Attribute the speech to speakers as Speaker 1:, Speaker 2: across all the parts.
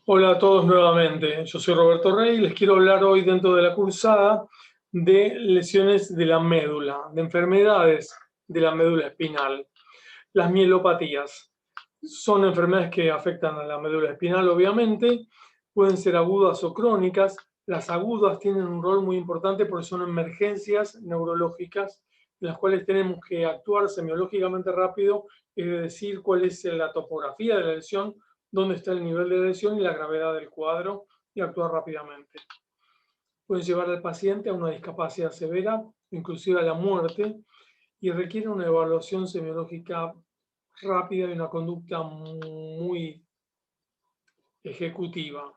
Speaker 1: Hola a todos nuevamente, yo soy Roberto Rey y les quiero hablar hoy dentro de la cursada de lesiones de la médula, de enfermedades de la médula espinal. Las mielopatías son enfermedades que afectan a la médula espinal, obviamente, pueden ser agudas o crónicas. Las agudas tienen un rol muy importante porque son emergencias neurológicas en las cuales tenemos que actuar semiológicamente rápido, es decir, cuál es la topografía de la lesión, dónde está el nivel de lesión y la gravedad del cuadro y actuar rápidamente. Pueden llevar al paciente a una discapacidad severa, inclusive a la muerte, y requiere una evaluación semiológica rápida y una conducta muy ejecutiva.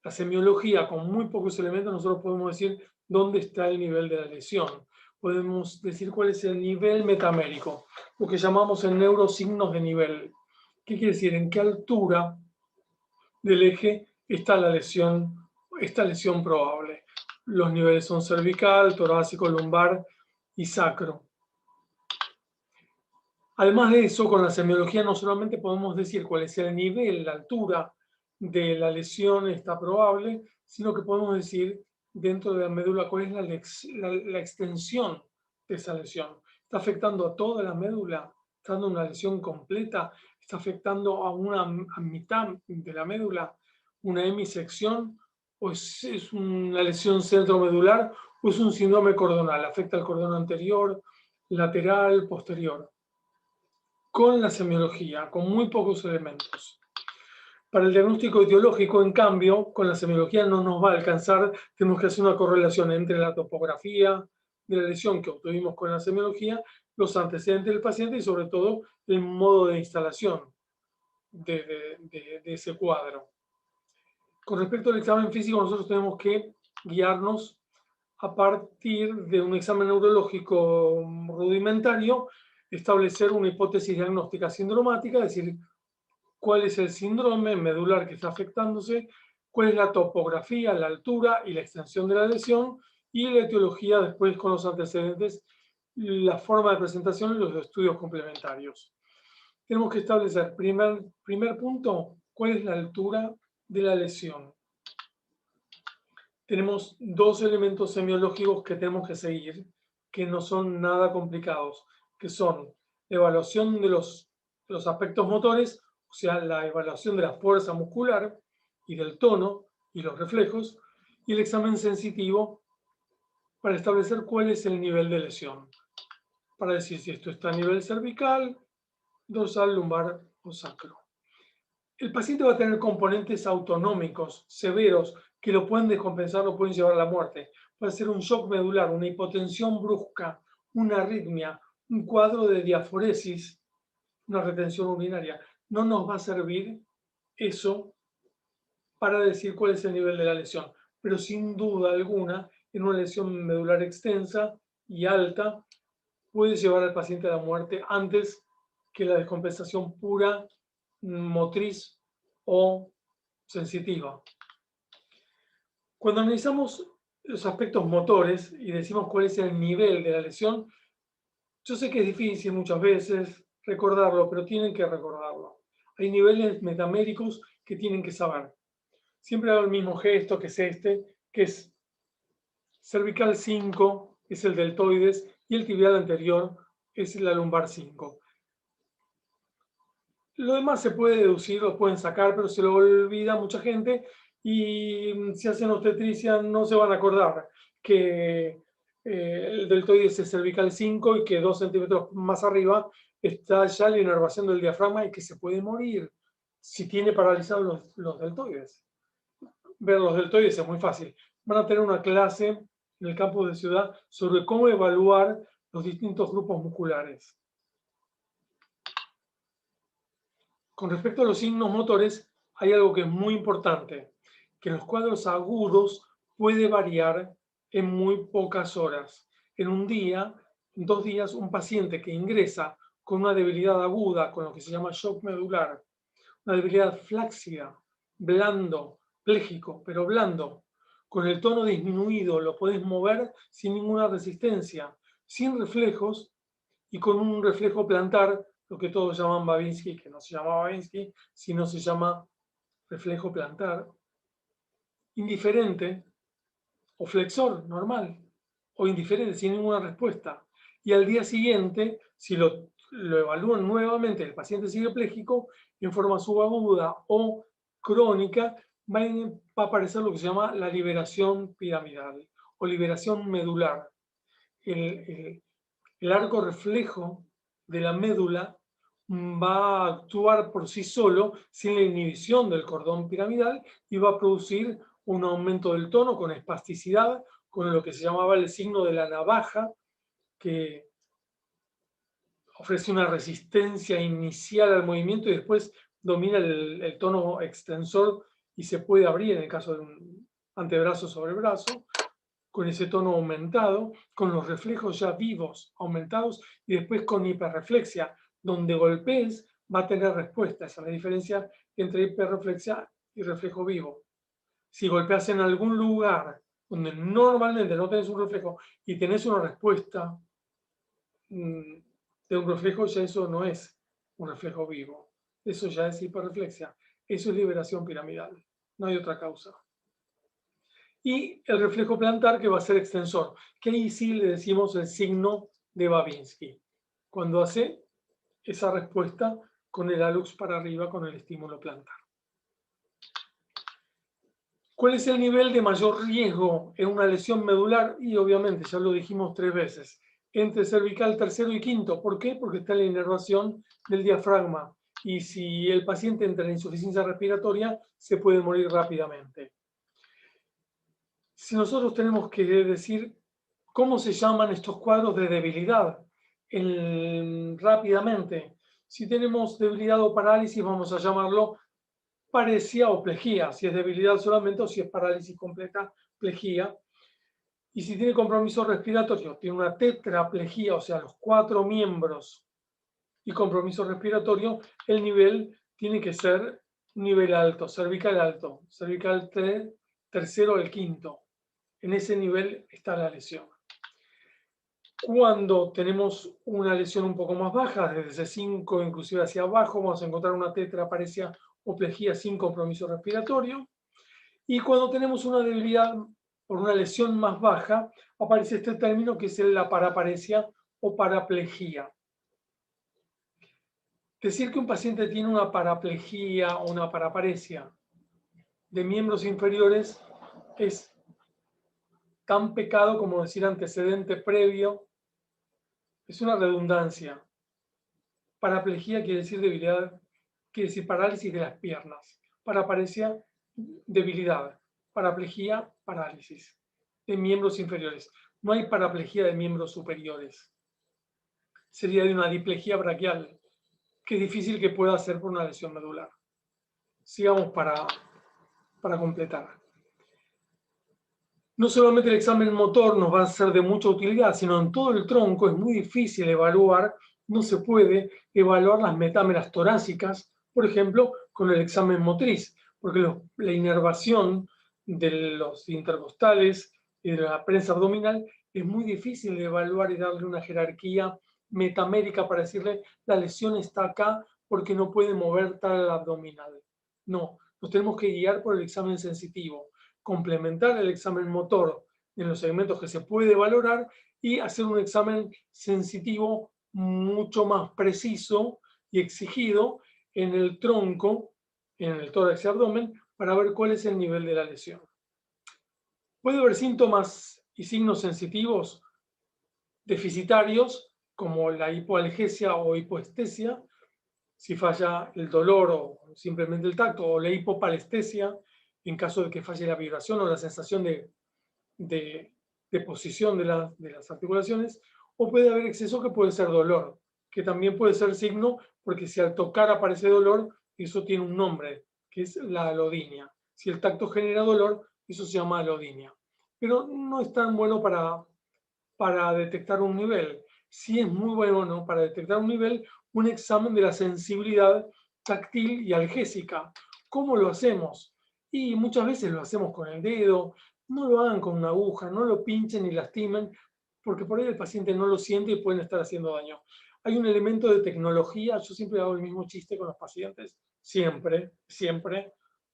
Speaker 1: La semiología, con muy pocos elementos, nosotros podemos decir dónde está el nivel de la lesión. Podemos decir cuál es el nivel metamérico, lo que llamamos en neurosignos de nivel. ¿Qué quiere decir? ¿En qué altura del eje está la lesión, esta lesión probable? Los niveles son cervical, torácico, lumbar y sacro. Además de eso, con la semiología no solamente podemos decir cuál es el nivel, la altura de la lesión está probable, sino que podemos decir dentro de la médula cuál es la extensión de esa lesión. ¿Está afectando a toda la médula? ¿Está dando una lesión completa? ¿Está afectando a mitad de la médula? ¿Una hemisección? ¿O es una lesión centromedular? ¿O es un síndrome cordonal? ¿Afecta al cordón anterior, lateral, posterior? Con la semiología, con muy pocos elementos. Para el diagnóstico etiológico, en cambio, con la semiología no nos va a alcanzar, tenemos que hacer una correlación entre la topografía de la lesión que obtuvimos con la semiología, los antecedentes del paciente y sobre todo el modo de instalación de ese cuadro. Con respecto al examen físico, nosotros tenemos que guiarnos a partir de un examen neurológico rudimentario, establecer una hipótesis diagnóstica sindromática, es decir, cuál es el síndrome medular que está afectándose, cuál es la topografía, la altura y la extensión de la lesión, y la etiología después con los antecedentes, la forma de presentación y los estudios complementarios. Tenemos que establecer, primer punto, cuál es la altura de la lesión. Tenemos dos elementos semiológicos que tenemos que seguir, que no son nada complicados, que son la evaluación de los aspectos motores, o sea, la evaluación de la fuerza muscular y del tono y los reflejos, y el examen sensitivo para establecer cuál es el nivel de lesión, para decir si esto está a nivel cervical, dorsal, lumbar o sacro. El paciente va a tener componentes autonómicos severos que lo pueden descompensar, lo pueden llevar a la muerte. Puede ser un shock medular, una hipotensión brusca, una arritmia, un cuadro de diaforesis, una retención urinaria. No nos va a servir eso para decir cuál es el nivel de la lesión, pero sin duda alguna, en una lesión medular extensa y alta, puede llevar al paciente a la muerte antes que la descompensación pura motriz o sensitiva. Cuando analizamos los aspectos motores y decimos cuál es el nivel de la lesión, yo sé que es difícil muchas veces recordarlo, pero tienen que recordarlo. Hay niveles metaméricos que tienen que saber. Siempre hago el mismo gesto que es este, que es cervical 5, es el deltoides, y el tibial anterior es la lumbar 5. Lo demás se puede deducir, lo pueden sacar, pero se lo olvida mucha gente y si hacen obstetricia no se van a acordar que el deltoides es cervical 5 y que 2 centímetros más arriba está ya la inervación del diafragma y que se puede morir si tiene paralizados los deltoides. Ver los deltoides es muy fácil. Van a tener una clase en el campus de Ciudad sobre cómo evaluar los distintos grupos musculares. Con respecto a los signos motores, hay algo que es muy importante, que en los cuadros agudos puede variar en muy pocas horas. En un día, en 2 días, un paciente que ingresa con una debilidad aguda, con lo que se llama shock medular, una debilidad flácida, blando, pléjico, pero blando, con el tono disminuido, lo podés mover sin ninguna resistencia, sin reflejos y con un reflejo plantar, lo que todos llaman Babinski, que no se llama Babinski, sino se llama reflejo plantar, indiferente o flexor normal, o indiferente sin ninguna respuesta. Y al día siguiente, si lo evalúan nuevamente, el paciente sigue pléjico, en forma subaguda o crónica, va a aparecer lo que se llama la liberación piramidal o liberación medular. El arco reflejo de la médula va a actuar por sí solo sin la inhibición del cordón piramidal y va a producir un aumento del tono con espasticidad, con lo que se llamaba el signo de la navaja, que ofrece una resistencia inicial al movimiento y después domina el tono extensor y se puede abrir en el caso de un antebrazo sobre brazo, con ese tono aumentado, con los reflejos ya vivos aumentados y después con hiperreflexia, donde golpees va a tener respuesta. Esa es la diferencia entre hiperreflexia y reflejo vivo. Si golpeas en algún lugar donde normalmente no tenés un reflejo y tenés una respuesta de un reflejo, ya eso no es un reflejo vivo. Eso ya es hiperreflexia. Eso es liberación piramidal. No hay otra causa. Y el reflejo plantar, que va a ser extensor, que ahí sí le decimos el signo de Babinski, cuando hace esa respuesta con el hallux para arriba con el estímulo plantar. ¿Cuál es el nivel de mayor riesgo en una lesión medular? Y obviamente, ya lo dijimos 3 veces, entre cervical tercero y quinto. ¿Por qué? Porque está la inervación del diafragma. Y si el paciente entra en insuficiencia respiratoria, se puede morir rápidamente. Si nosotros tenemos que decir cómo se llaman estos cuadros de debilidad, rápidamente, si tenemos debilidad o parálisis, vamos a llamarlo paresia o plejía, si es debilidad solamente o si es parálisis completa, plejía. Y si tiene compromiso respiratorio, tiene una tetraplejía, o sea, los 4 miembros y compromiso respiratorio, el nivel tiene que ser nivel alto, cervical tercero al quinto. En ese nivel está la lesión. Cuando tenemos una lesión un poco más baja, desde C5 inclusive hacia abajo, vamos a encontrar una tetraparesia o plejía sin compromiso respiratorio. Y cuando tenemos una debilidad por una lesión más baja, aparece este término que es la paraparesia o paraplejía. Decir que un paciente tiene una paraplejía o una paraparesia de miembros inferiores es tan pecado como decir antecedente previo. Es una redundancia. Paraplejía quiere decir debilidad, quiere decir parálisis de las piernas. Paraparesia, debilidad. Paraplejía, parálisis de miembros inferiores. No hay paraplejía de miembros superiores. Sería de una diplejía braquial, que es difícil que pueda ser por una lesión medular. Sigamos para completar. No solamente el examen motor nos va a ser de mucha utilidad, sino en todo el tronco es muy difícil evaluar, no se puede evaluar las metámeras torácicas, por ejemplo, con el examen motriz, porque la inervación de los intercostales y de la prensa abdominal es muy difícil de evaluar y darle una jerarquía metamérica para decirle la lesión está acá porque no puede mover tal abdominal. No, nos tenemos que guiar por el examen sensitivo, complementar el examen motor en los segmentos que se puede valorar y hacer un examen sensitivo mucho más preciso y exigido en el tronco, en el tórax y abdomen, para ver cuál es el nivel de la lesión. Puede haber síntomas y signos sensitivos deficitarios, como la hipoalgesia o hipoestesia, si falla el dolor o simplemente el tacto, o la hipopalestesia, en caso de que falle la vibración o la sensación de posición de las articulaciones, o puede haber exceso que puede ser dolor, que también puede ser signo, porque si al tocar aparece dolor, eso tiene un nombre, que es la alodinia. Si el tacto genera dolor, eso se llama alodinia. Pero no es tan bueno para detectar un nivel. Sí es muy bueno para detectar un nivel, un examen de la sensibilidad táctil y algésica. ¿Cómo lo hacemos? Y muchas veces lo hacemos con el dedo, no lo hagan con una aguja, no lo pinchen ni lastimen, porque por ahí el paciente no lo siente y pueden estar haciendo daño. Hay un elemento de tecnología, yo siempre hago el mismo chiste con los pacientes, siempre,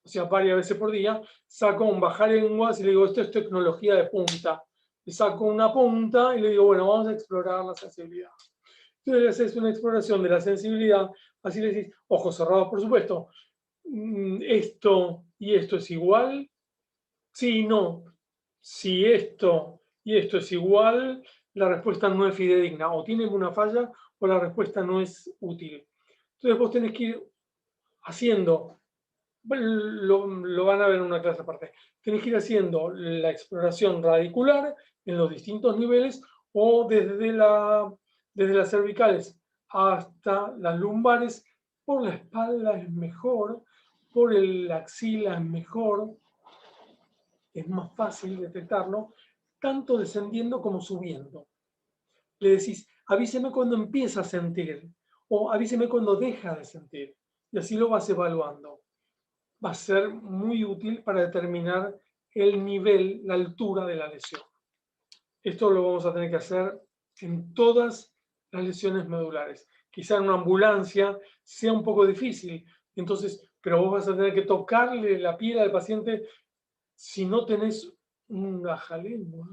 Speaker 1: o sea, varias veces por día, saco un bajalenguas y le digo, esto es tecnología de punta. Le saco una punta y le digo, bueno, vamos a explorar la sensibilidad. Entonces le haces una exploración de la sensibilidad, así le decís, ojos cerrados, por supuesto, esto y esto es igual, sí, no. Si esto y esto es igual, la respuesta no es fidedigna, o tiene una falla o la respuesta no es útil. Entonces vos tenés que ir haciendo, lo van a ver en una clase aparte, tenés que ir haciendo la exploración radicular en los distintos niveles o desde las cervicales hasta las lumbares. Por la espalda es mejor, por la axila es mejor, es más fácil detectarlo, tanto descendiendo como subiendo. Le decís, avíseme cuando empieza a sentir o avíseme cuando deja de sentir. Y así lo vas evaluando. Va a ser muy útil para determinar el nivel, la altura de la lesión. Esto lo vamos a tener que hacer en todas las lesiones medulares. Quizá en una ambulancia sea un poco difícil, entonces, pero vos vas a tener que tocarle la piel al paciente. Si no tenés un ajalengua,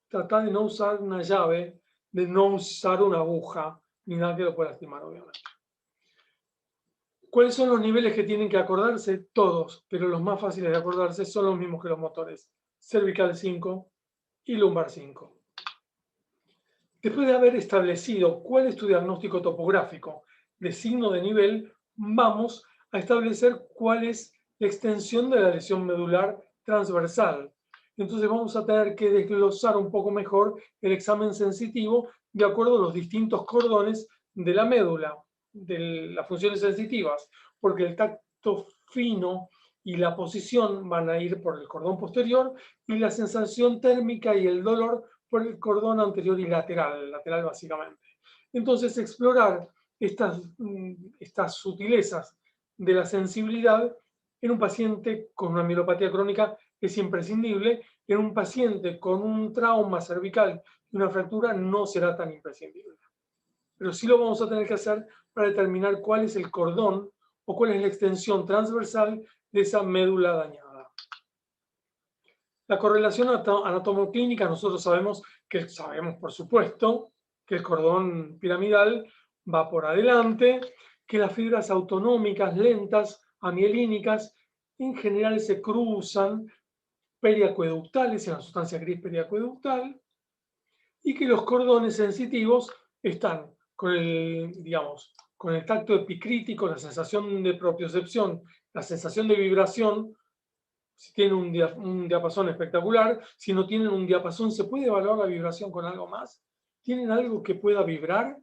Speaker 1: tratá de no usar una llave, de no usar una aguja, ni nada que lo pueda lastimar, obviamente. ¿Cuáles son los niveles que tienen que acordarse? Todos, pero los más fáciles de acordarse son los mismos que los motores. Cervical 5 y lumbar 5. Después de haber establecido cuál es tu diagnóstico topográfico de signo de nivel, vamos a establecer cuál es la extensión de la lesión medular transversal. Entonces vamos a tener que desglosar un poco mejor el examen sensitivo de acuerdo a los distintos cordones de la médula, de las funciones sensitivas, porque el tacto fino y la posición van a ir por el cordón posterior y la sensación térmica y el dolor por el cordón anterior y lateral básicamente. Entonces explorar estas sutilezas de la sensibilidad en un paciente con una mielopatía crónica es imprescindible. En un paciente con un trauma cervical y una fractura no será tan imprescindible. Pero sí lo vamos a tener que hacer para determinar cuál es el cordón o cuál es la extensión transversal de esa médula dañada. La correlación anatomoclínica, nosotros sabemos por supuesto, que el cordón piramidal va por adelante, que las fibras autonómicas lentas, amielínicas, en general se cruzan periacueductales, en la sustancia gris periacueductal, y que los cordones sensitivos están con con el tacto epicrítico, la sensación de propiocepción, la sensación de vibración. Si tienen un diapasón espectacular, si no tienen un diapasón, ¿se puede evaluar la vibración con algo más? ¿Tienen algo que pueda vibrar?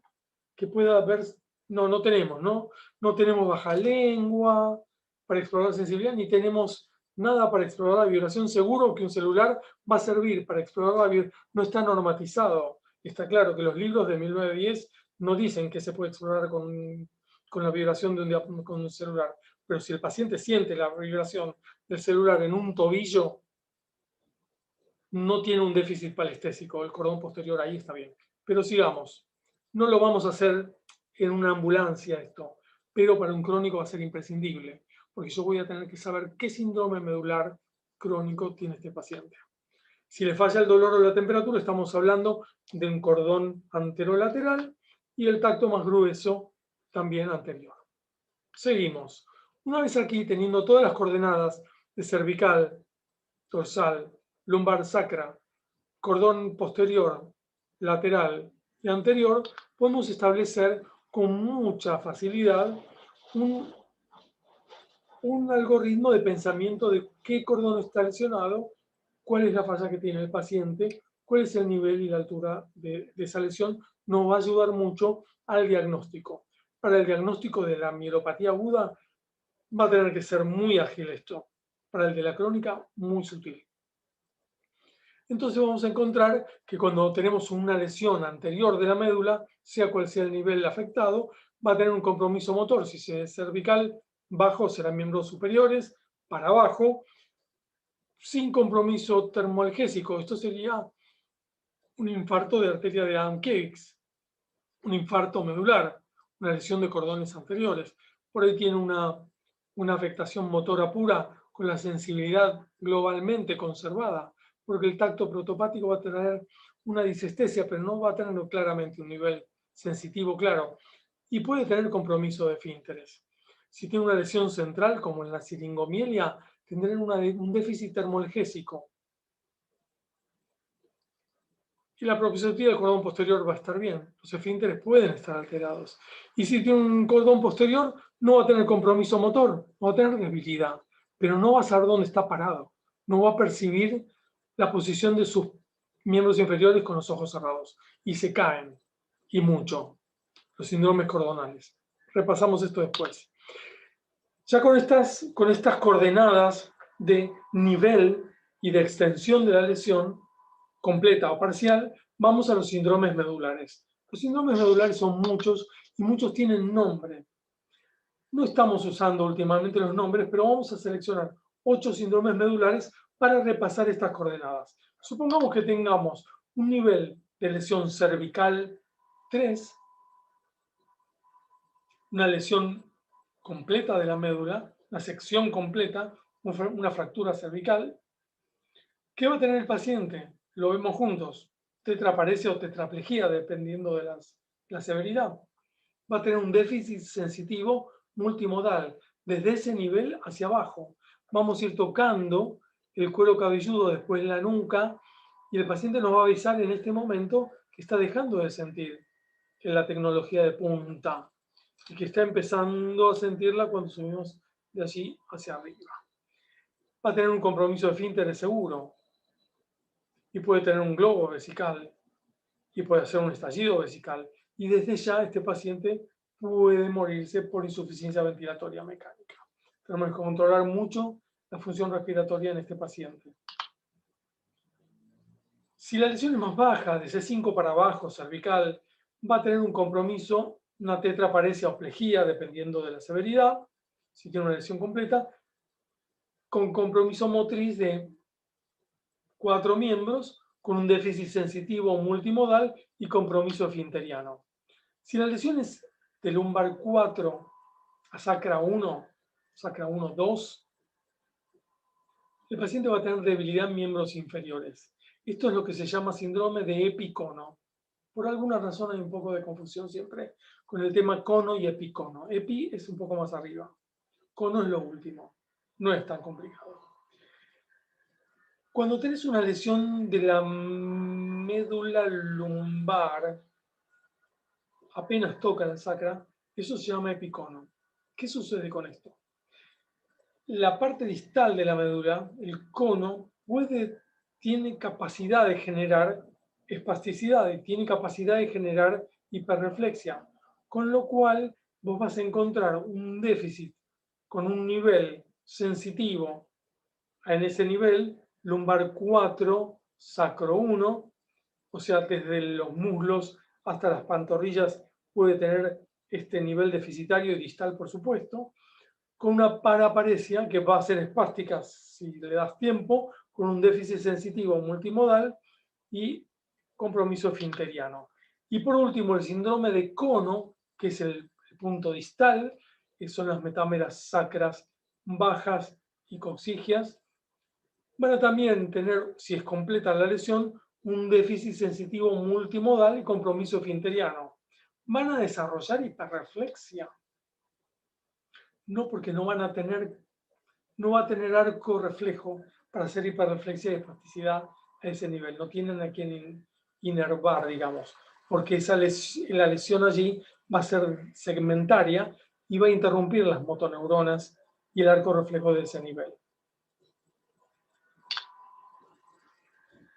Speaker 1: Que pueda ver. No, no tenemos, ¿no? No tenemos baja lengua para explorar sensibilidad, ni tenemos nada para explorar la vibración. Seguro que un celular va a servir para explorar la vibración. No está normatizado. Está claro que los libros de 1910 no dicen que se puede explorar con la vibración con un celular. Pero si el paciente siente la vibración del celular en un tobillo, no tiene un déficit palestésico, el cordón posterior ahí está bien. Pero sigamos, no lo vamos a hacer en una ambulancia esto, pero para un crónico va a ser imprescindible, porque yo voy a tener que saber qué síndrome medular crónico tiene este paciente. Si le falla el dolor o la temperatura, estamos hablando de un cordón anterolateral y el tacto más grueso también anterior. Seguimos. Una vez aquí, teniendo todas las coordenadas de cervical, dorsal, lumbar sacra, cordón posterior, lateral y anterior, podemos establecer con mucha facilidad un algoritmo de pensamiento de qué cordón está lesionado, cuál es la falla que tiene el paciente, cuál es el nivel y la altura de esa lesión. Nos va a ayudar mucho al diagnóstico. Para el diagnóstico de la mielopatía aguda va a tener que ser muy ágil esto. Para el de la crónica, muy sutil. Entonces vamos a encontrar que cuando tenemos una lesión anterior de la médula, sea cual sea el nivel afectado, va a tener un compromiso motor. Si es cervical, bajo serán miembros superiores, para abajo, sin compromiso termoalgésico. Esto sería un infarto de arteria de Adam-Kevics, un infarto medular, una lesión de cordones anteriores. Por ahí tiene una una afectación motora pura con la sensibilidad globalmente conservada, porque el tacto protopático va a tener una disestesia, pero no va a tener claramente un nivel sensitivo claro, y puede tener compromiso de esfínteres. Si tiene una lesión central, como en la siringomielia, tendrán un déficit termoalgésico. Y la propioceptiva del cordón posterior va a estar bien. Los esfínteres pueden estar alterados. Y si tiene un cordón posterior, no va a tener compromiso motor, va a tener debilidad, pero no va a saber dónde está parado. No va a percibir la posición de sus miembros inferiores con los ojos cerrados. Y se caen, y mucho, los síndromes cordonales. Repasamos esto después. Ya con estas coordenadas de nivel y de extensión de la lesión, completa o parcial, vamos a los síndromes medulares. Los síndromes medulares son muchos y muchos tienen nombre. No estamos usando últimamente los nombres, pero vamos a seleccionar 8 síndromes medulares para repasar estas coordenadas. Supongamos que tengamos un nivel de lesión cervical 3, una lesión completa de la médula, una sección completa, una fractura cervical. ¿Qué va a tener el paciente? Lo vemos juntos. Tetraparesia o tetraplegia, dependiendo de la severidad. Va a tener un déficit sensitivo multimodal, desde ese nivel hacia abajo. Vamos a ir tocando el cuero cabelludo, después la nuca, y el paciente nos va a avisar en este momento que está dejando de sentir la tecnología de punta y que está empezando a sentirla cuando subimos de allí hacia arriba. Va a tener un compromiso de esfínteres seguro y puede tener un globo vesical y puede hacer un estallido vesical. Y desde ya este paciente puede morirse por insuficiencia ventilatoria mecánica. Tenemos que controlar mucho la función respiratoria en este paciente. Si la lesión es más baja, de C5 para abajo, cervical, va a tener un compromiso, una tetraparesia o plejía, dependiendo de la severidad, si tiene una lesión completa, con compromiso motriz de 4 miembros, con un déficit sensitivo multimodal y compromiso esfinteriano. Si la lesión es de lumbar 4 a sacra 1, sacra 1, 2, el paciente va a tener debilidad en miembros inferiores. Esto es lo que se llama síndrome de epicono. Por alguna razón hay un poco de confusión siempre con el tema cono y epicono. Epi es un poco más arriba. Cono es lo último. No es tan complicado. Cuando tenés una lesión de la médula lumbar, apenas toca la sacra, eso se llama epicono. ¿Qué sucede con esto? La parte distal de la médula, el cono, tiene capacidad de generar espasticidad y tiene capacidad de generar hiperreflexia, con lo cual vos vas a encontrar un déficit con un nivel sensitivo en ese nivel, lumbar 4, sacro 1, o sea, desde los muslos hasta las pantorrillas puede tener este nivel deficitario y distal, por supuesto, con una paraparesia que va a ser espástica si le das tiempo, con un déficit sensitivo multimodal y compromiso esfinteriano. Y por último, el síndrome de cono, que es el punto distal, que son las metámeras sacras bajas y coxigias, van a también tener, si es completa la lesión, un déficit sensitivo multimodal y compromiso esfinteriano. Van a desarrollar hiperreflexia. No, porque no va a tener arco reflejo para hacer hiperreflexia y espasticidad a ese nivel. No tienen a quien inervar, digamos, porque la lesión allí va a ser segmentaria y va a interrumpir las motoneuronas y el arco reflejo de ese nivel.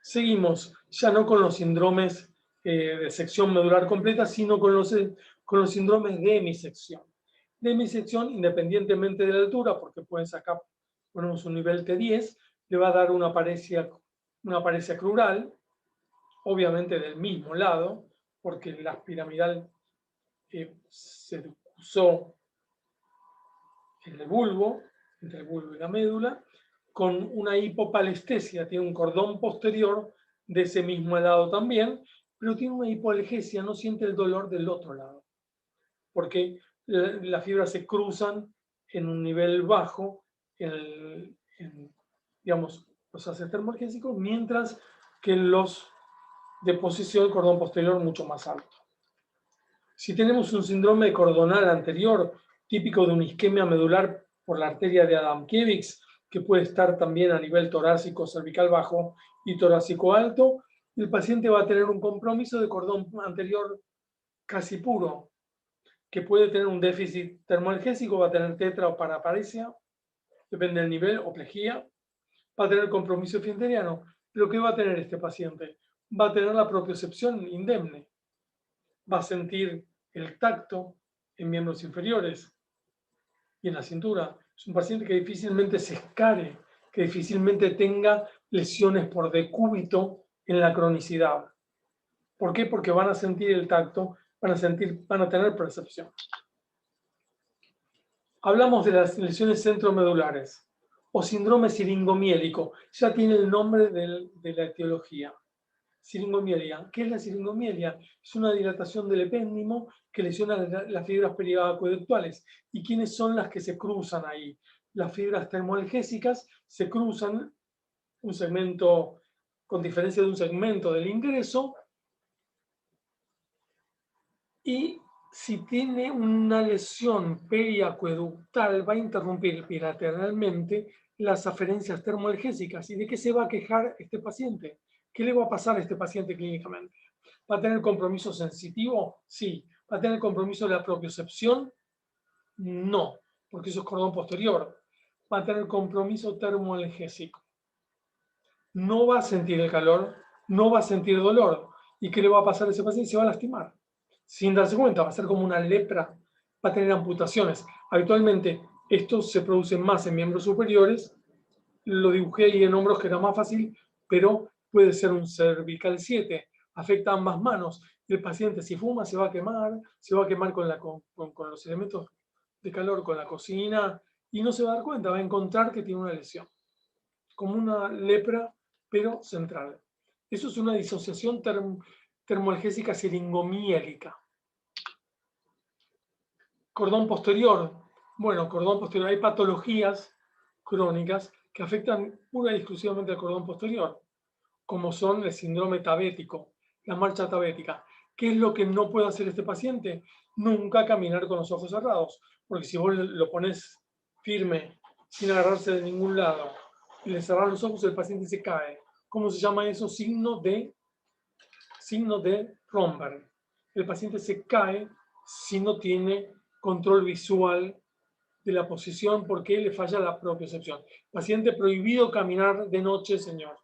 Speaker 1: Seguimos, ya no con los síndromes de sección medular completa, sino con los síndromes de hemisección. De hemisección, independientemente de la altura, porque pueden sacar, ponemos un nivel T10, le va a dar una paresia crural, obviamente del mismo lado, porque la piramidal se usó en el bulbo, entre el bulbo y la médula, con una hipopalestesia, tiene un cordón posterior de ese mismo lado también, pero tiene una hipoalgesia, no siente el dolor del otro lado, porque las fibras se cruzan en un nivel bajo, digamos, los haces termoalgésicos, mientras que los de posición del cordón posterior mucho más alto. Si tenemos un síndrome cordonal anterior, típico de una isquemia medular por la arteria de Adamkiewicz, que puede estar también a nivel torácico cervical bajo y torácico alto, el paciente va a tener un compromiso de cordón anterior casi puro, que puede tener un déficit termoalgésico, va a tener tetra o paraparesia, depende del nivel, o plejía, va a tener compromiso esfinteriano. Pero ¿qué va a tener este paciente? Va a tener la propiocepción indemne, va a sentir el tacto en miembros inferiores y en la cintura. Es un paciente que difícilmente se escare, que difícilmente tenga lesiones por decúbito en la cronicidad. ¿Por qué? Porque van a sentir el tacto, van a tener percepción. Hablamos de las lesiones centromedulares o síndrome siringomiélico. Ya tiene el nombre de la etiología. Siringomielia. ¿Qué es la siringomielia? Es una dilatación del epéndimo que lesiona las fibras periacueductuales. ¿Y quiénes son las que se cruzan ahí? Las fibras termoalgésicas se cruzan un segmento, con diferencia de un segmento del ingreso, y si tiene una lesión periacueductal va a interrumpir bilateralmente las aferencias termoalgésicas. ¿Y de qué se va a quejar este paciente? ¿Qué le va a pasar a este paciente clínicamente? ¿Va a tener compromiso sensitivo? Sí. ¿Va a tener compromiso de la propiocepción? No, porque eso es cordón posterior. Va a tener compromiso termoalgésico. No va a sentir el calor, no va a sentir dolor. ¿Y qué le va a pasar a ese paciente? Se va a lastimar. Sin darse cuenta, va a ser como una lepra, va a tener amputaciones. Habitualmente esto se produce más en miembros superiores, lo dibujé ahí en hombros que era más fácil, pero puede ser un cervical 7, afecta a ambas manos. El paciente si fuma se va a quemar con los elementos de calor, con la cocina, y no se va a dar cuenta, va a encontrar que tiene una lesión, como una lepra, pero central. Eso es una disociación termoalgésica siringomiélica. Cordón posterior. Bueno, cordón posterior. Hay patologías crónicas que afectan pura y exclusivamente al cordón posterior, como son el síndrome tabético, la marcha tabética. ¿Qué es lo que no puede hacer este paciente? Nunca caminar con los ojos cerrados, porque si vos lo pones firme, sin agarrarse de ningún lado, y le cerrás los ojos, el paciente se cae. ¿Cómo se llama eso? Signo de Romberg. El paciente se cae si no tiene control visual de la posición porque le falla la propiocepción. Paciente prohibido caminar de noche, señor.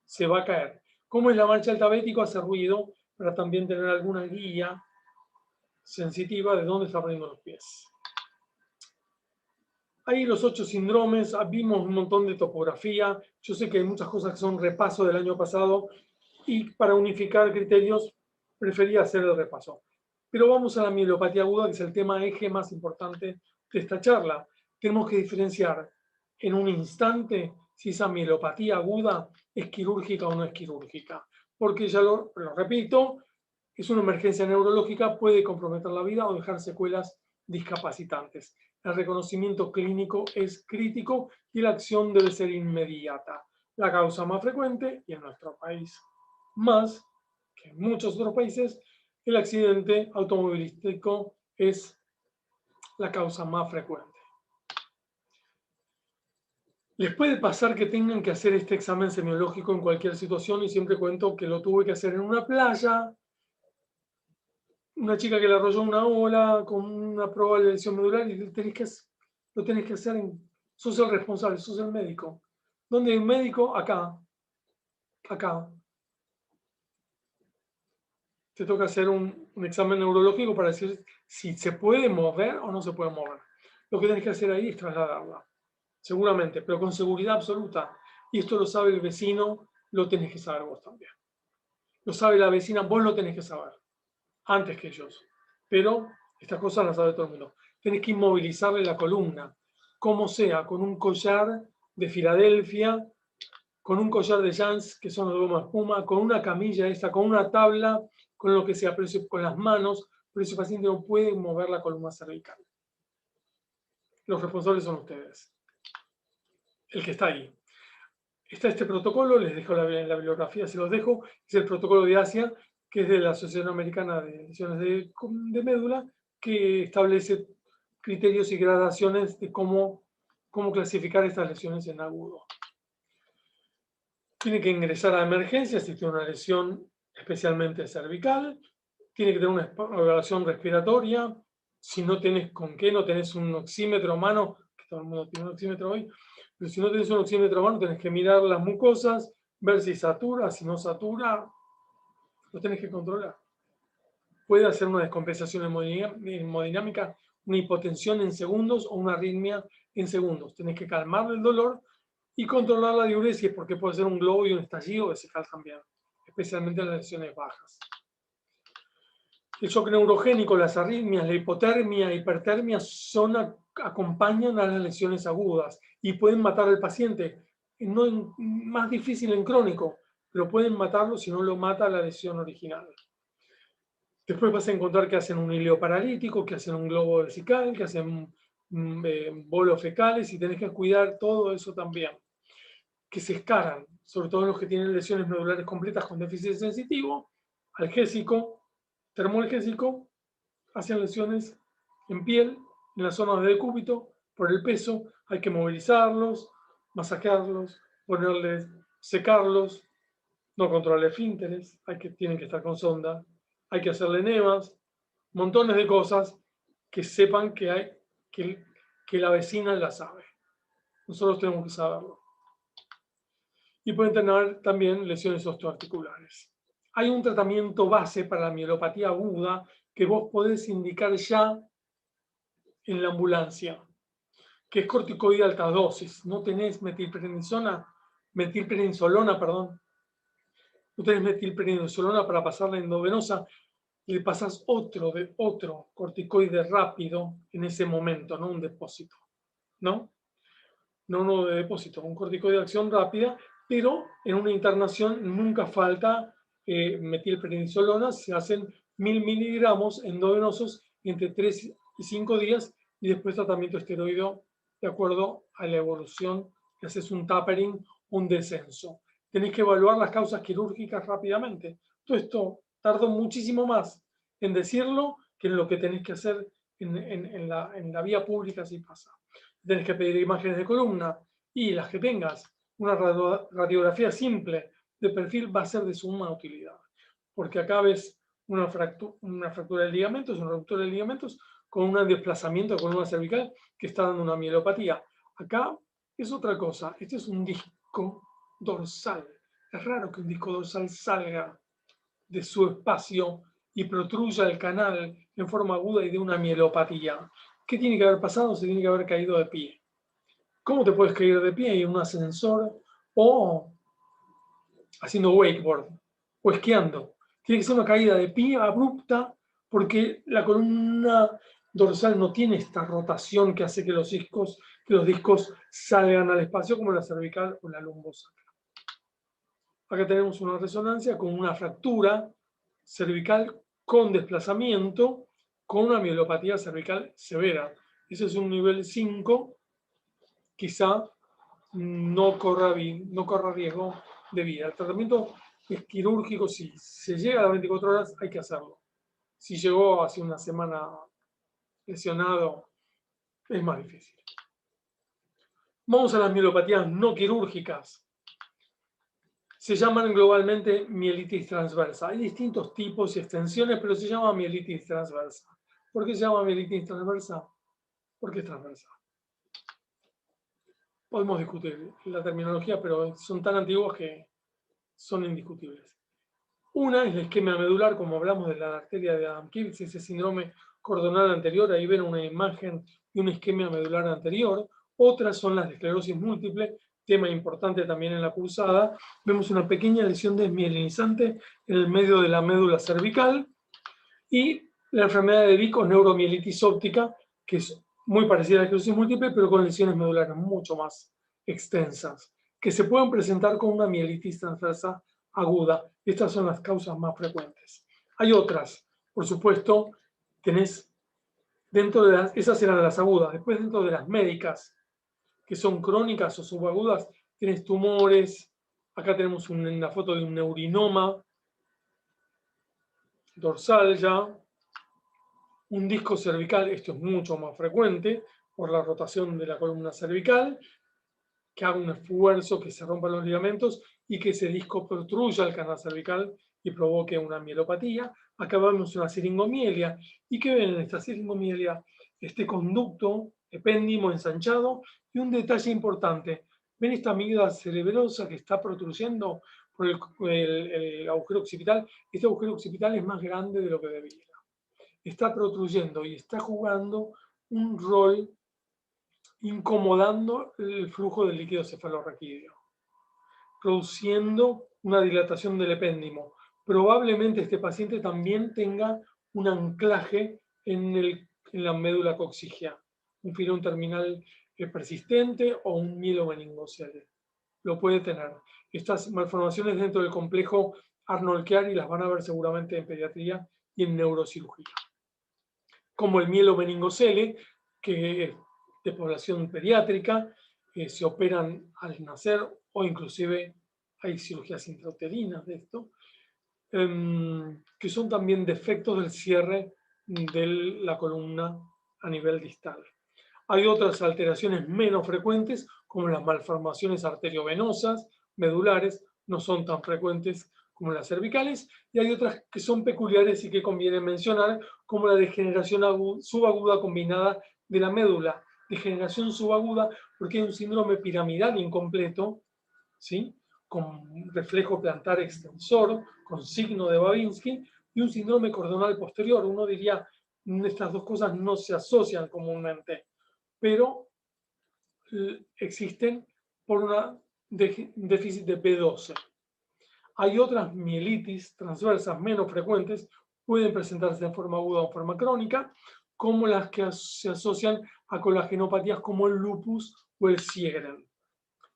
Speaker 1: Se va a caer. ¿Cómo es la marcha del tabético? Hace ruido para también tener alguna guía sensitiva de dónde está poniendo los pies. Ahí los 8 síndromes, vimos un montón de topografía. Yo sé que hay muchas cosas que son repaso del año pasado y para unificar criterios prefería hacer el repaso. Pero vamos a la mielopatía aguda, que es el tema eje más importante de esta charla. Tenemos que diferenciar en un instante si esa mielopatía aguda es quirúrgica o no es quirúrgica. Porque ya lo repito, es una emergencia neurológica, puede comprometer la vida o dejar secuelas discapacitantes. El reconocimiento clínico es crítico y la acción debe ser inmediata. La causa más frecuente, y en nuestro país más que en muchos otros países, el accidente automovilístico es la causa más frecuente. Les puede pasar que tengan que hacer este examen semiológico en cualquier situación, y siempre cuento que lo tuve que hacer en una playa, una chica que le arrolló una ola con una probable lesión medular, y lo tenés que hacer, sos el responsable, sos el médico. ¿Dónde hay un médico? Acá. Te toca hacer un examen neurológico para decir si se puede mover o no se puede mover. Lo que tenés que hacer ahí es trasladarla, seguramente, pero con seguridad absoluta. Y esto lo sabe el vecino, lo tenés que saber vos también. Lo sabe la vecina, vos lo tenés que saber, antes que ellos. Pero estas cosas las sabe todo el mundo. Tenés que inmovilizarle la columna, como sea, con un collar de Filadelfia, con un collar de Jans, que son los de goma espuma, con una camilla esta, con una tabla, con lo que sea, pero con las manos, pero ese paciente no puede mover la columna cervical. los responsables son ustedes, el que está ahí. Está este protocolo, les dejo la bibliografía, se los dejo, es el protocolo de Asia, que es de la Asociación Americana de Lesiones de Médula, que establece criterios y gradaciones de cómo clasificar estas lesiones en agudo. Tiene que ingresar a emergencia si tiene una lesión especialmente cervical, tiene que tener una evaluación respiratoria, si no tenés con qué, no tenés un oxímetro a mano, que todo el mundo tiene un oxímetro hoy, pero si no tenés un oxímetro a mano, tenés que mirar las mucosas, ver si satura, si no satura, lo tenés que controlar. Puede hacer una descompensación hemodinámica, una hipotensión en segundos o una arritmia en segundos. Tenés que calmar el dolor y controlar la diuresis, porque puede ser un globo y un estallido vesical también, especialmente en las lesiones bajas. El shock neurogénico, las arritmias, la hipotermia, hipertermia acompañan a las lesiones agudas y pueden matar al paciente. No más difícil en crónico, pero pueden matarlo si no lo mata la lesión original. Después vas a encontrar que hacen un hileo paralítico, que hacen un globo vesical, que hacen bolos fecales y tenés que cuidar todo eso también. Que se escaran, sobre todo los que tienen lesiones medulares completas con déficit sensitivo, algésico, termoalgésico, hacen lesiones en piel, en las zonas de decúbito, por el peso, hay que movilizarlos, masajearlos, ponerles, secarlos, no controlar esfínteres, tienen que estar con sonda, hay que hacerle enemas, montones de cosas que sepan que la vecina la sabe. Nosotros tenemos que saberlo. Y pueden tener también lesiones osteoarticulares. Hay un tratamiento base para la mielopatía aguda que vos podés indicar ya en la ambulancia, que es corticoide de alta dosis. No tenés metilprednisolona, no tenés metilprednisolona para pasarla endovenosa, le pasás otro corticoide rápido en ese momento, no un depósito, ¿no? No uno de depósito, un corticoide de acción rápida, pero en una internación nunca falta metilprednisolona, se hacen 1000 miligramos endovenosos entre 3 y 5 días y después tratamiento esteroideo de acuerdo a la evolución, que haces un tapering, un descenso. Tenés que evaluar las causas quirúrgicas rápidamente. Todo esto tardó muchísimo más en decirlo que en lo que tenés que hacer en la vía pública si pasa. Tenés que pedir imágenes de columna y las que tengas, una radiografía simple de perfil va a ser de suma utilidad. Porque acá ves una fractura de ligamentos, una ruptura de ligamentos con un desplazamiento de columna cervical que está dando una mielopatía. Acá es otra cosa. Este es un disco dorsal. Es raro que un disco dorsal salga de su espacio y protruya el canal en forma aguda y de una mielopatía. ¿Qué tiene que haber pasado? Se tiene que haber caído de pie. ¿Cómo te puedes caer de pie? En un ascensor o haciendo wakeboard o esquiando. Tiene que ser una caída de pie abrupta porque la columna dorsal no tiene esta rotación que hace que los discos salgan al espacio como la cervical o la lumbosacra. Acá tenemos una resonancia con una fractura cervical con desplazamiento, con una mielopatía cervical severa. Ese es un nivel 5, quizá no corra riesgo de vida. El tratamiento es quirúrgico, si se llega a las 24 horas hay que hacerlo. Si llegó hace una semana lesionado, es más difícil. Vamos a las mielopatías no quirúrgicas. Se llaman globalmente mielitis transversa. Hay distintos tipos y extensiones, pero se llama mielitis transversa. ¿Por qué se llama mielitis transversa? Porque es transversa. Podemos discutir la terminología, pero son tan antiguos que son indiscutibles. Una es la isquemia medular, como hablamos de la arteria de Adams-Kivitz, ese síndrome cordonal anterior, ahí ven una imagen de una isquemia medular anterior. Otras son las de esclerosis múltiple, tema importante también en la cursada. Vemos una pequeña lesión desmielinizante en el medio de la médula cervical y la enfermedad de Vico, neuromielitis óptica, que es muy parecida a la esclerosis múltiple, pero con lesiones medulares mucho más extensas, que se pueden presentar con una mielitis transversa aguda. Estas son las causas más frecuentes. Hay otras, por supuesto, tenés Dentro de esas eran las agudas. Después, dentro de las médicas, que son crónicas o subagudas, tienes tumores. Acá tenemos una foto de un neurinoma dorsal ya. Un disco cervical, esto es mucho más frecuente por la rotación de la columna cervical, que haga un esfuerzo, que se rompan los ligamentos y que ese disco protruya el canal cervical y provoque una mielopatía. Acá vemos una siringomielia. ¿Y qué ven en esta siringomielia? Este conducto epéndimo ensanchado y un detalle importante. ¿Ven esta amígdala cerebrosa que está protruyendo por el agujero occipital? Este agujero occipital es más grande de lo que debiera. Está protruyendo y está jugando un rol incomodando el flujo del líquido cefalorraquídeo, produciendo una dilatación del epéndimo. Probablemente este paciente también tenga un anclaje en la médula coxígea, un filón terminal persistente o un mielomeningocele. Lo puede tener. Estas malformaciones dentro del complejo Arnold-Chiari las van a ver seguramente en pediatría y en neurocirugía. Como el mielomeningocele, que es de población pediátrica, se operan al nacer o inclusive hay cirugías intrauterinas de esto, que son también defectos del cierre de la columna a nivel distal. Hay otras alteraciones menos frecuentes, como las malformaciones arteriovenosas, medulares, no son tan frecuentes como las cervicales, y hay otras que son peculiares y que conviene mencionar, como la degeneración subaguda combinada de la médula. Degeneración subaguda porque hay un síndrome piramidal incompleto, ¿sí?, con reflejo plantar extensor, con signo de Babinski, y un síndrome cordonal posterior. Uno diría, estas dos cosas no se asocian comúnmente, pero existen por un déficit de B12. Hay otras mielitis transversas menos frecuentes, pueden presentarse en forma aguda o forma crónica, como las que se asocian a colagenopatías como el lupus o el Sjögren.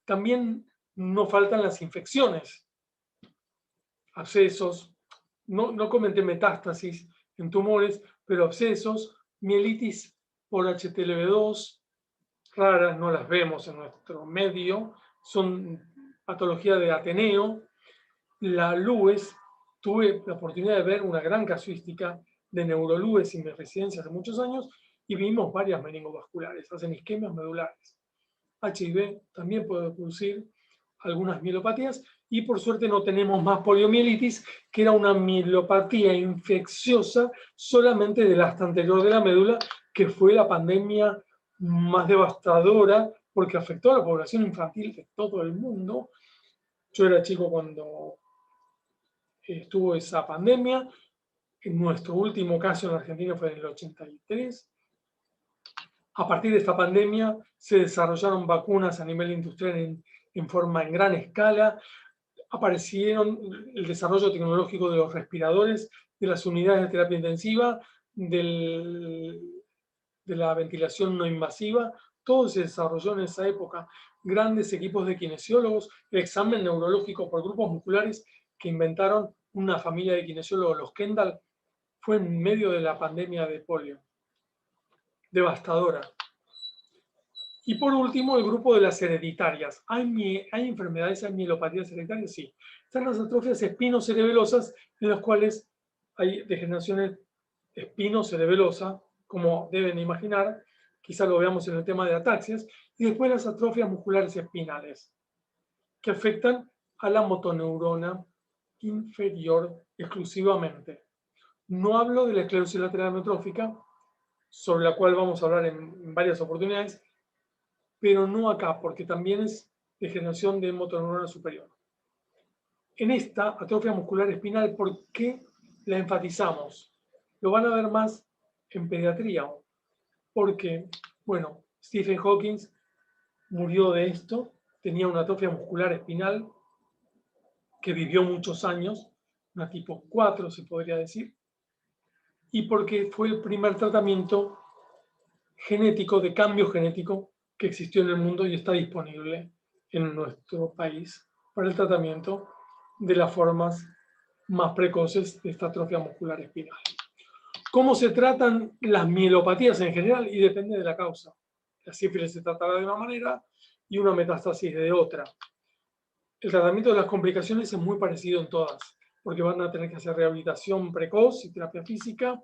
Speaker 1: También no faltan las infecciones, abscesos, no comenté metástasis en tumores, pero abscesos, mielitis por HTLV2, raras, no las vemos en nuestro medio, son patología de Ateneo. La LUES, tuve la oportunidad de ver una gran casuística de neurolúes en mi residencia hace muchos años y vimos varias meningovasculares, hacen isquemias medulares. HIV también puede producir algunas mielopatías y por suerte no tenemos más poliomielitis, que era una mielopatía infecciosa solamente del asta anterior de la médula, que fue la pandemia más devastadora porque afectó a la población infantil de todo el mundo. Yo era chico cuando estuvo esa pandemia. En nuestro último caso en Argentina fue en el 83. A partir de esta pandemia se desarrollaron vacunas a nivel industrial en gran escala. Aparecieron el desarrollo tecnológico de los respiradores, de las unidades de terapia intensiva, de la ventilación no invasiva. Todo se desarrolló en esa época. Grandes equipos de kinesiólogos, el examen neurológico por grupos musculares que inventaron una familia de kinesiólogos, los Kendall, fue en medio de la pandemia de polio. Devastadora. Y por último, el grupo de las hereditarias. ¿Hay enfermedades, hay mielopatías hereditarias? Sí. Están las atrofias espinocerebelosas, en las cuales hay degeneraciones espinocerebelosa, como deben imaginar, quizá lo veamos en el tema de ataxias, y después las atrofias musculares espinales, que afectan a la motoneurona inferior exclusivamente. No hablo de la esclerosis lateral amiotrófica, sobre la cual vamos a hablar en varias oportunidades, pero no acá, porque también es degeneración de motoneurona superior. En esta atrofia muscular espinal, ¿por qué la enfatizamos? Lo van a ver más en pediatría, porque, bueno, Stephen Hawking murió de esto, tenía una atrofia muscular espinal que vivió muchos años, una tipo 4 se podría decir, y porque fue el primer tratamiento genético, de cambio genético, que existió en el mundo y está disponible en nuestro país para el tratamiento de las formas más precoces de esta atrofia muscular espinal. ¿Cómo se tratan las mielopatías en general? Y depende de la causa. La sífilis se tratará de una manera y una metástasis de otra. El tratamiento de las complicaciones es muy parecido en todas, porque van a tener que hacer rehabilitación precoz y terapia física,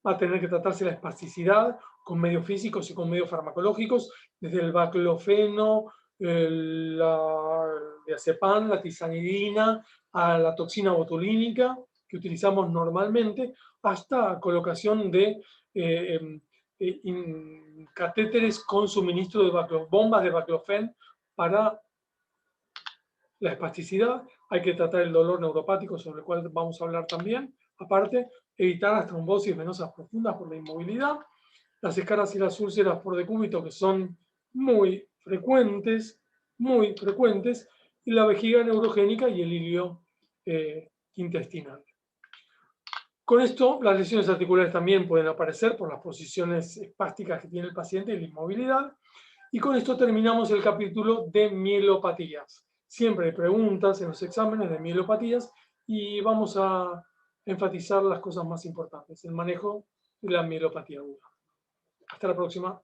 Speaker 1: va a tener que tratarse la espasticidad con medios físicos y con medios farmacológicos, desde el baclofeno, la diazepam, la tizanidina, a la toxina botulínica que utilizamos normalmente, hasta colocación de catéteres con suministro de bombas de baclofen para la espasticidad. Hay que tratar el dolor neuropático, sobre el cual vamos a hablar también. Aparte, evitar las trombosis venosas profundas por la inmovilidad, las escaras y las úlceras por decúbito, que son muy frecuentes, y la vejiga neurogénica y el ilio intestinal. Con esto, las lesiones articulares también pueden aparecer por las posiciones espásticas que tiene el paciente y la inmovilidad. Y con esto terminamos el capítulo de mielopatías. Siempre hay preguntas en los exámenes de mielopatías y vamos a enfatizar las cosas más importantes, el manejo de la mielopatía aguda. Hasta la próxima.